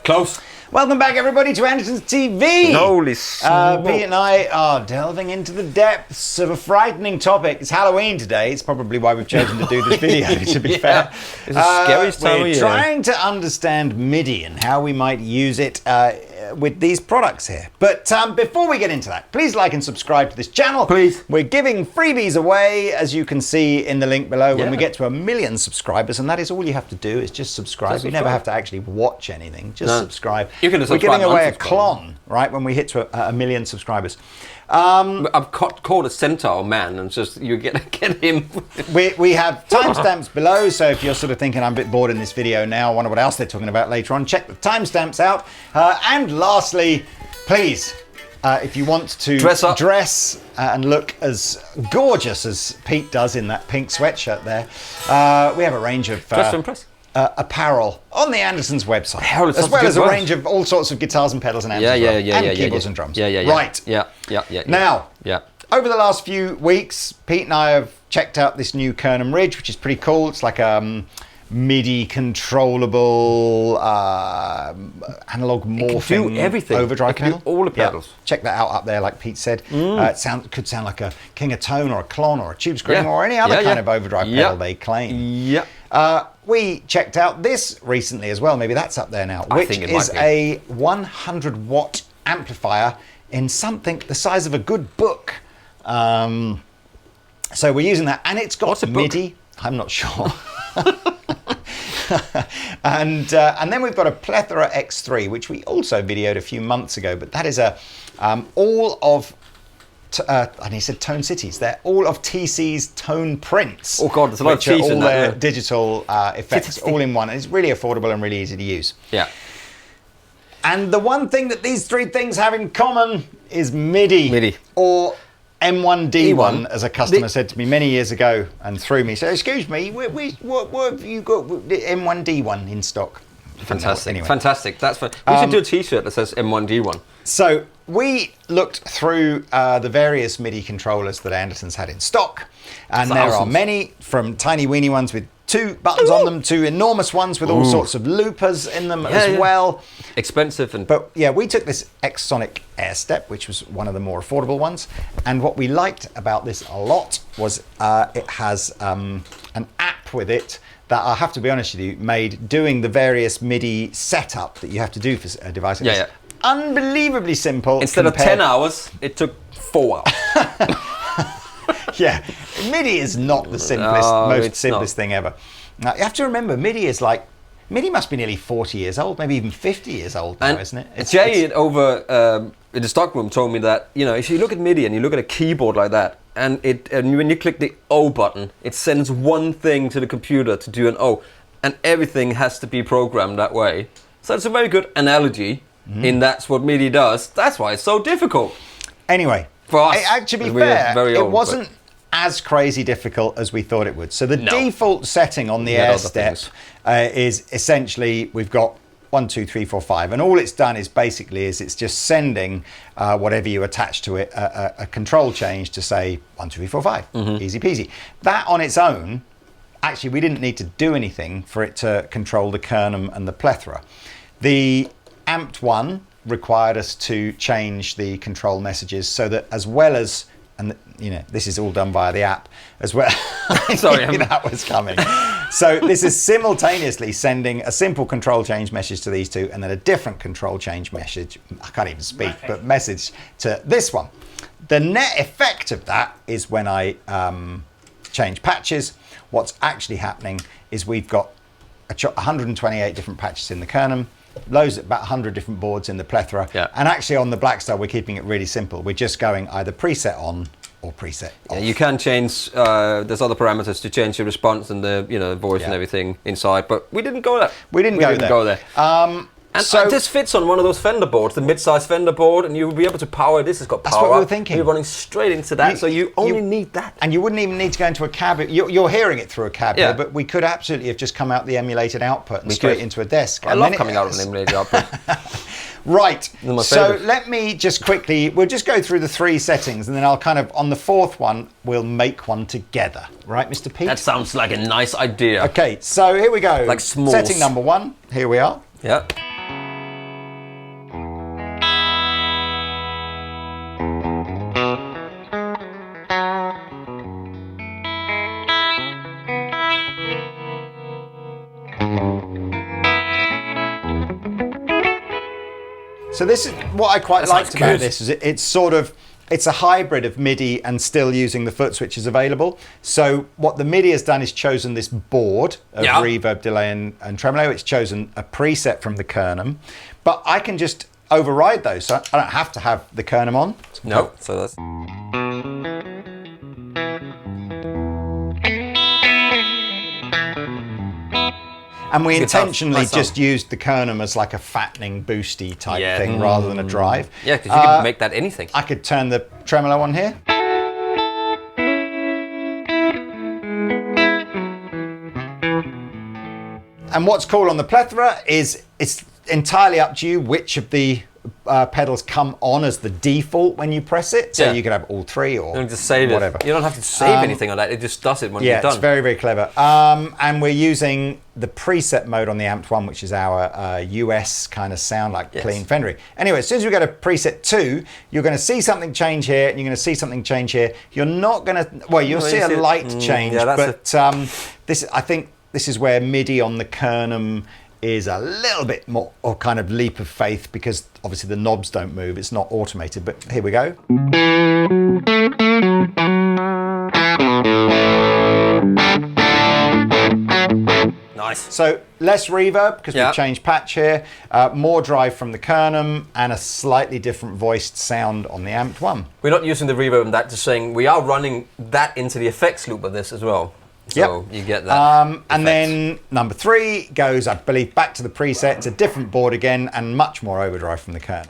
Close. Welcome back, everybody, to Andertons TV. Holy smoke. Pete and I are delving into the depths of a frightening topic. It's Halloween today. It's probably why we've chosen to do this video, to be fair. It's the scariest time of year. We're trying to understand Midi and how we might use it with these products here. But before we get into that, please like and subscribe to this channel. Please. We're giving freebies away, as you can see in the link below, when we get to 1 million subscribers, and that is all you have to do, is just subscribe. You never have to actually watch anything, just subscribe. You can just We're giving away a unsubscribe. clon, right, when we hit to 1 million subscribers. I've called a centaur man, and just you get him. We have timestamps below, so if you're sort of thinking I'm a bit bored in this video now, I wonder what else they're talking about later on, check the timestamps out. And lastly, please, if you want to dress and look as gorgeous as Pete does in that pink sweatshirt there, we have a range of apparel on the Andertons website, as well as a range of all sorts of guitars and pedals and amps, and keyboards and drums. Right. Now, over the last few weeks, Pete and I have checked out this new Kernom Ridge, which is pretty cool. It's like a MIDI controllable analog morphing overdrive pedal. All the pedals. Check that out up there, like Pete said. It could sound like a King of Tone or a Klon or a Tube Screamer or any other kind of overdrive pedal they claim. We checked out this recently as well. Maybe that's up there now, which is a 100 watt amplifier in something the size of a good book. So we're using that, and it's got MIDI. I'm not sure. And then we've got a Plethora X3, which we also videoed a few months ago, but that is a all of and he said Tone Cities. They're all of TC's tone prints. Oh God, there's a lot of cheese in their digital effects all in one. And it's really affordable and really easy to use. Yeah. And the one thing that these three things have in common is MIDI. Or M1D1, as a customer said to me many years ago and threw me. So, excuse me, what have you got M1D1 in stock? Fantastic. Anyway. Fantastic. That's fun. We should do a t-shirt that says M1D1. So we looked through the various MIDI controllers that Andertons had in stock, and there are many, from tiny weeny ones with 2 buttons on them to enormous ones with all sorts of loopers in them as well. Expensive. But yeah, we took this X-Sonic Airstep, which was one of the more affordable ones, and what we liked about this a lot was it has an app with it that, I have to be honest with you, made doing the various MIDI setup that you have to do for a device like this unbelievably simple. Instead of 10 hours, it took 4 hours. MIDI is not the simplest thing ever. Now, you have to remember, MIDI must be nearly 40 years old, maybe even 50 years old now, isn't it? Jay over in the stockroom told me that, if you look at MIDI and you look at a keyboard like that, and when you click the O button, it sends one thing to the computer to do an O, and everything has to be programmed that way. So it's a very good analogy, in that's what MIDI does. That's why it's so difficult. Anyway, for us, to be fair, it wasn't as crazy difficult as we thought it would. So the default setting on the Airstep is essentially, we've got 1, 2, 3, 4, 5, and all it's done is it's just sending whatever you attach to it a control change to say 1, 2, 3, 4, 5. Easy peasy. That on its own, actually, we didn't need to do anything for it to control the Kernom and the Plethora. The Amped one required us to change the control messages so that, as well as and you know, this is all done via the app as well. Sorry, that was coming. So this is simultaneously sending a simple control change message to these two, and then a different control change message. I can't even speak, but message to this one. The net effect of that is when I change patches, what's actually happening is we've got 128 different patches in the Kernom, loads, about 100 different boards in the Plethora. Yeah. And actually on the Blackstar, we're keeping it really simple. We're just going either preset on or preset off. Yeah, you can change, there's other parameters to change your response and the voice and everything inside, but we didn't go there. We didn't go there. And so this fits on one of those Fender boards, the mid-size Fender board, and you'll be able to power this. It's got power. That's what we were thinking. You're running straight into that, so you only need that. And you wouldn't even need to go into a cab. You're hearing it through a cab here, but we could absolutely have just come out the emulated output and straight into a desk. I love coming out of an emulated output. Right, so favorite. let me just quickly, we'll just go through the 3 settings, and then I'll kind of, on the 4th one, we'll make one together. Right, Mr. Pete? That sounds like a nice idea. Okay, so here we go. Like s'mores. Setting number 1, here we are. Yeah. So this is what I quite liked about this, is it's sort of, it's a hybrid of Midi and still using the foot switches available. So what the Midi has done is chosen this board of reverb, delay and tremolo. It's chosen a preset from the Kernom, but I can just override those. So I don't have to have the Kernom on. No, so that's... And we intentionally just used the Kernom as like a fattening, boosty type thing rather than a drive. Yeah, because you can make that anything. I could turn the tremolo on here. And what's cool on the Plethora is it's entirely up to you which of the pedals come on as the default when you press it. So you could have all 3 or just save whatever. You don't have to save anything on that. It just does it when you're done. Yeah, it's very, very clever. And we're using the preset mode on the Amped 1, which is our US kind of sound, like clean Fendery. Anyway, as soon as we go to preset 2, you're going to see something change here, and you're going to see something change here. You're not going to, well, you'll see a light change, but this, I think this is where Midi on the Kernom is a little bit more, or kind of leap of faith, because obviously the knobs don't move, it's not automated, but here we go. Nice. So less reverb, because we've changed patch here, more drive from the Kernom, and a slightly different voiced sound on the Amped 1. We're not using the reverb in that, just saying we are running that into the effects loop of this as well. So you get that. And then number 3 goes, I believe, back to the preset. It's a different board again, and much more overdrive from the Kernom.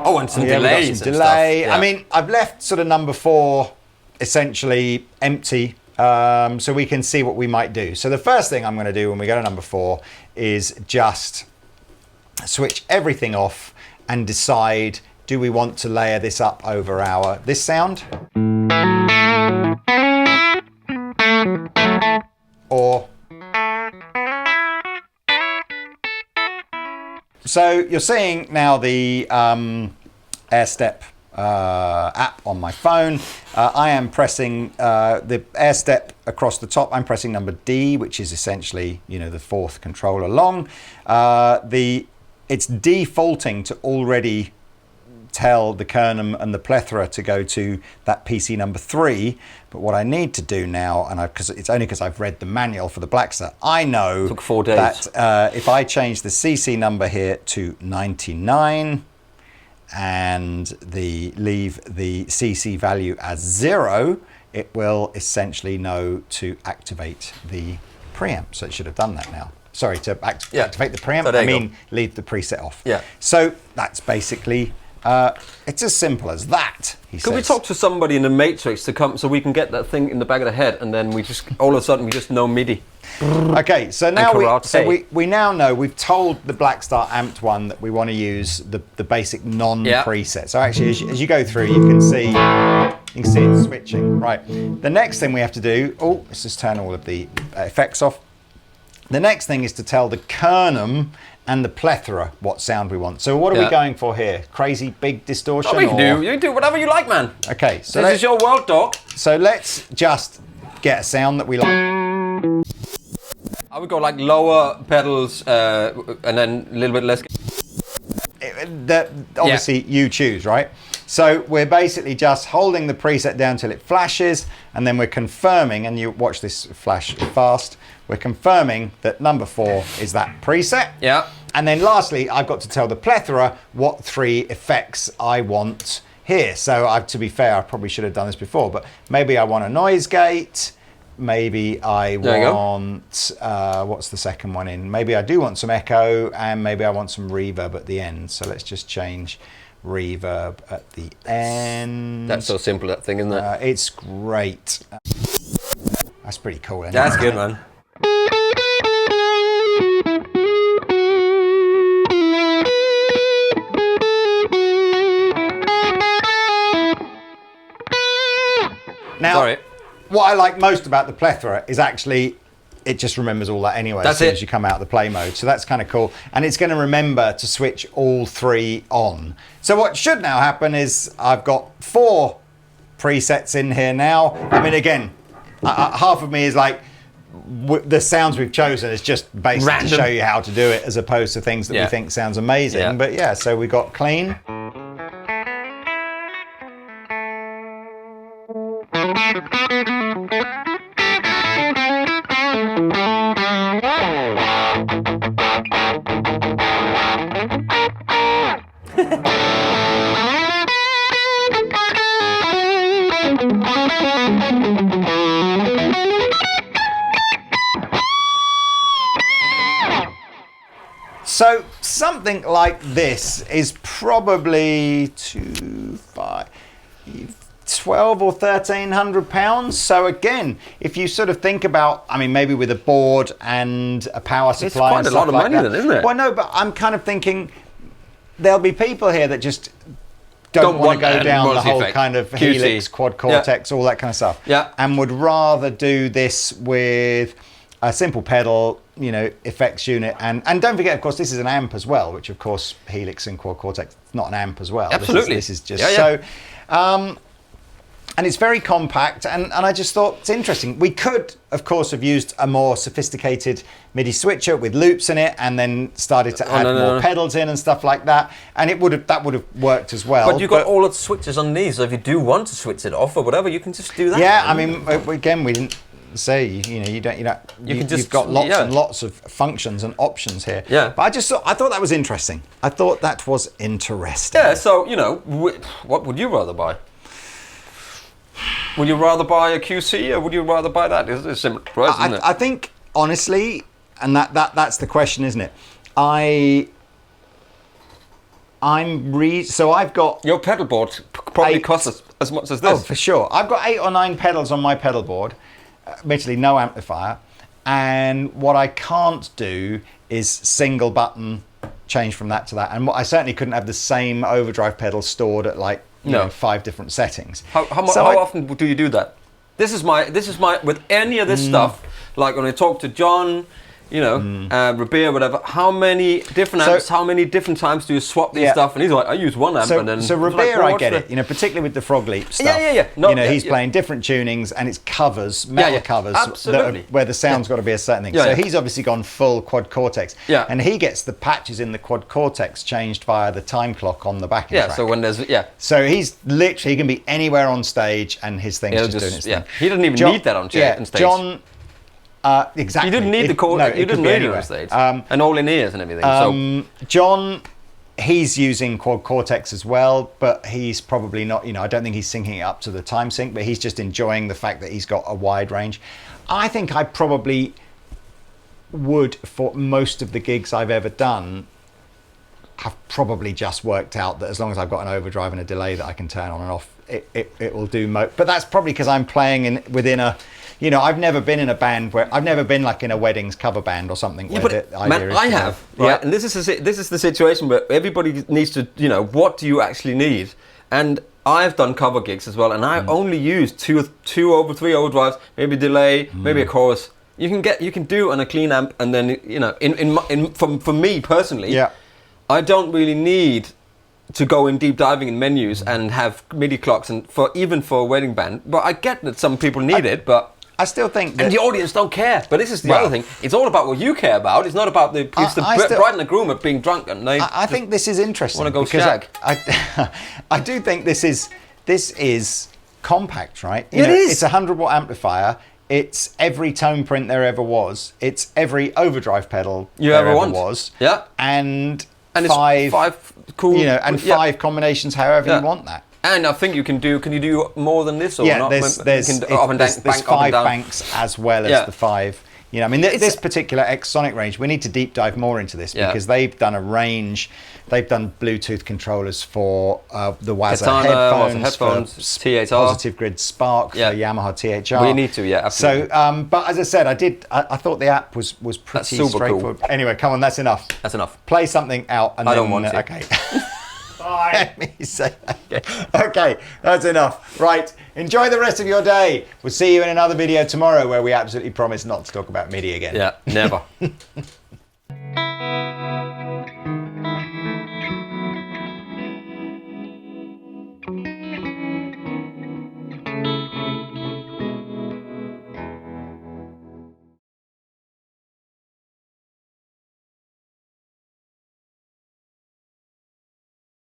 Oh, and some delays and delay. stuff. I mean, I've left sort of number 4 essentially empty, so we can see what we might do. So the first thing I'm going to do when we go to number 4 is just switch everything off and decide, do we want to layer this up over this sound? Or... So you're seeing now the Airstep app on my phone. I am pressing the Airstep across the top. I'm pressing number D, which is essentially, the 4th control along. It's defaulting to already tell the Kernom and the Plethora to go to that PC number 3. But what I need to do now, and it's only because I've read the manual for the Blackstar, I know took 4 days. That if I change the CC number here to 99 and leave the CC value as 0, it will essentially know to activate the preamp. So it should have done that now. Sorry, to activate the preamp, I mean leave the preset off. Yeah. So that's basically, it's as simple as that, he says. Could we talk to somebody in the Matrix to come so we can get that thing in the back of the head, and then we just, all of a sudden, we just know MIDI? Okay, so now we now know, we've told the Blackstar Amped 1 that we want to use the basic non-preset. So actually, as you go through, you can see it switching. Right. The next thing we have to do, let's just turn all of the effects off. The next thing is to tell the Kernom and the Plethora what sound we want. So what are we going for here? Crazy big distortion? Oh, you can do whatever you like, man. Okay, so this is your world, dog. So let's just get a sound that we like. I would go like lower pedals and then a little bit less. Obviously you choose, right? So we're basically just holding the preset down till it flashes, and then we're confirming, and you watch this flash fast, we're confirming that number 4 is that preset. Yeah. And then lastly, I've got to tell the Plethora what 3 effects I want here. So to be fair, I probably should have done this before, but maybe I want a noise gate. Maybe I want, what's the second one in? Maybe I do want some echo, and maybe I want some reverb at the end. So let's just change reverb at the end. That's so simple, that thing, isn't it? It's great. That's pretty cool, isn't That's good, man. Now, what I like most about the Plethora is actually it just remembers all that anyway as soon as you come out of the play mode. So that's kind of cool. And it's going to remember to switch all 3 on. So what should now happen is I've got 4 presets in here now. I mean, again, half of me is like, the sounds we've chosen is just basically to show you how to do it as opposed to things that we think sounds amazing. Yeah. But yeah, so we got clean. So something like this is probably 12 or 1,300 pounds. So again, if you sort of think about, I mean, maybe with a board and a power supply, it's quite a lot of money, then, isn't it? Well, no, but I'm kind of thinking there'll be people here that just don't want to go down the whole kind of Helix, Quad Cortex, all that kind of stuff. Yeah. And would rather do this with a simple pedal, you know, effects unit, and don't forget, of course, this is an amp as well, which of course Helix and Quad Cortex, not an amp as well. Absolutely. This is just so. And it's very compact, and I just thought it's interesting. We could, of course, have used a more sophisticated MIDI switcher with loops in it, and then started to add more pedals in and stuff like that, and that would have worked as well. But you've got all the switches on these, so if you do want to switch it off or whatever, you can just do that. Yeah, I mean, again, we didn't say, you know, you've got lots and lots of functions and options here. Yeah. But I thought that was interesting. I thought that was interesting. Yeah. So you know, what would you rather buy? Would you rather buy a QC or would you rather buy that? It's simple, right? Isn't it? I think honestly, and that's the question, isn't it? So I've got your pedal board probably costs as much as this. Oh, for sure. I've got 8 or 9 pedals on my pedal board. Admittedly, no amplifier, and what I can't do is single button change from that to that, and I certainly couldn't have the same overdrive pedal stored at like you know, 5 different settings. How often do you do that? This is my with any of this stuff, like when I talk to John, you know, Rabir, whatever, how many different amps, how many different times do you swap these stuff? And he's like, I use one amp and then... So Rabir, I get it, you know, particularly with the Frog Leap stuff. Yeah. No, you know, he's playing different tunings and it's covers, metal covers, where the sound's got to be a certain thing. So he's obviously gone full Quad Cortex. Yeah. And he gets the patches in the Quad Cortex changed via the time clock on the backing track. So when there's... So he's literally, he can be anywhere on stage and his thing's just doing its thing. He doesn't even need that on stage. John... exactly. You didn't need the chord. You didn't need it on stage. And all in ears and everything. John, he's using Quad Cortex as well, but he's probably not. You know, I don't think he's syncing it up to the time sync, but he's just enjoying the fact that he's got a wide range. I think I probably would, for most of the gigs I've ever done, have probably just worked out that as long as I've got an overdrive and a delay that I can turn on and off, it will do. But that's probably because I'm playing within a. You know, I've never been in a band I've never been like in a weddings cover band or something. Yeah, but I have, right? Yeah. And this is the situation where everybody needs to, you know, what do you actually need? And I've done cover gigs as well, and I only use two over 3 overdrives, maybe delay, maybe a chorus. you can do on a clean amp, and then for me personally, I don't really need to go in deep diving in menus and have MIDI clocks and even for a wedding band. But I get that some people need it, but I still think that... And the audience don't care. But this is the other thing. It's all about what you care about. It's not about the bride and the groom are being drunk and they... I think this is interesting. Want to go shag. I do think this is compact, right? It is. It's a 100-watt amplifier. It's every tone print there ever was. It's every overdrive pedal there ever was. Yeah. And five cool... five combinations however you want that. And I think can you do more than this or not? There's 5 banks as well as the 5. I mean, this particular X-Sonic range, we need to deep dive more into this because they've done a range. They've done Bluetooth controllers for the Waza headphones, T8R, Positive Grid Spark for Yamaha THR. We need to, absolutely. So, but as I said, I thought the app was pretty straightforward. Cool. Anyway, come on, that's enough. That's enough. Play something out, and I don't want to. Okay. Let me say that. Okay, that's enough. Right, enjoy the rest of your day. We'll see you in another video tomorrow where we absolutely promise not to talk about MIDI again. Yeah, never.